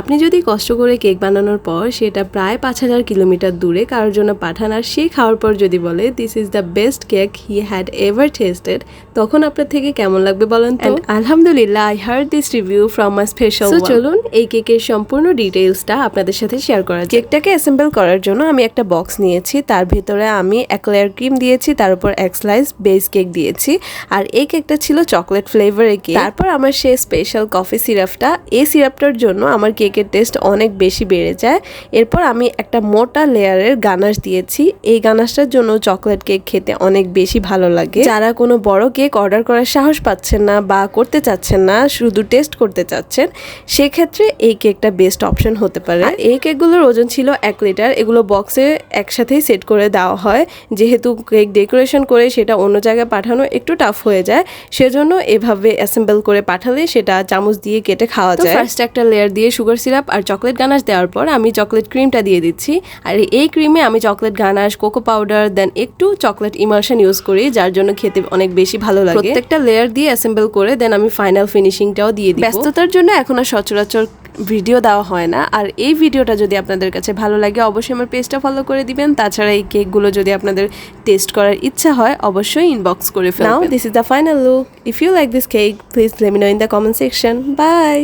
আপনি যদি কষ্ট করে কেক বানানোর পর সেটা প্রায় 5000 কিলোমিটার দূরে কারোর জন্য পাঠান আর সে খাওয়ার পর যদি বলে this is the best cake he had ever tasted, তখন আপনার থেকে কেমন লাগবে বলেন তো? আলহামদুলিল্লাহ, I heard this review from my special one. চলুন এই কেকের সম্পূর্ণ ডিটেইলসটা আপনাদের সাথে শেয়ার করা যাক। কেকটাকে অ্যাসেম্বল করার জন্য আমি একটা বক্স নিয়েছি, তার ভিতরে আমি এক লেয়ার ক্রিম দিয়েছি, তার উপর এক স্লাইস বেস কেক দিয়েছি, আর এই কেকটা ছিল চকলেট ফ্লেভারের কেক। তারপর আমার সেই স্পেশাল কফি সিরাপটা, এই সিরাপটার জন্য আমার কেকের টেস্ট অনেক বেশি বেড়ে যায়। এরপর আমি একটা মোটা লেয়ারের গানাশ দিয়েছি, এই গানাশটার জন্য চকলেট কেক খেতে অনেক বেশি ভালো লাগে। যারা কোনো বড় কেক অর্ডার করার সাহস পাচ্ছেন না বা করতে চাচ্ছেন না, শুধু টেস্ট করতে চাচ্ছেন, সেক্ষেত্রে এই কেকটা বেস্ট অপশন হতে পারে। আর এই কেকগুলোর ওজন ছিল 1 লিটার। এগুলো বক্সে একসাথেই সেট করে দেওয়া হয়, যেহেতু কেক ডেকোরেশন করে সেটা অন্য জায়গায় পাঠানো একটু টাফ হয়ে যায়, সেজন্য এভাবে অ্যাসেম্বল করে পাঠালে সেটা চামচ দিয়ে কেটে খাওয়া যায়। ফার্স্ট একটা লেয়ার দিয়ে সুগার সিরাপ আর চকলেট গানাশ দেওয়ার পর আমি চকলেট ক্রিমটা দিয়ে দিচ্ছি, আর এই ক্রিমে আমি চকলেট গানাশ, কোকো পাউডার, দেন একটু চকলেট ইমালশন ইউজ করি, যার জন্য খেতে অনেক বেশি ভালো লাগে। প্রত্যেকটা লেয়ার দিয়ে অ্যাসেম্বল করে দেন আমি ফাইনাল ফিনিশিংটাও দিয়ে দিই। ব্যস্ততার জন্য এখন আর সচরাচর ভিডিও দেওয়া হয় না, আর এই ভিডিওটা যদি আপনাদের কাছে ভালো লাগে অবশ্যই আমার পেজটা ফলো করে দিবেন। তাছাড়া এই কেকগুলো যদি আপনাদের টেস্ট করার ইচ্ছা হয় অবশ্যই ইনবক্স করে ফেলবেন। Now this is the final look. If you like this cake please let me know in the comment section. By.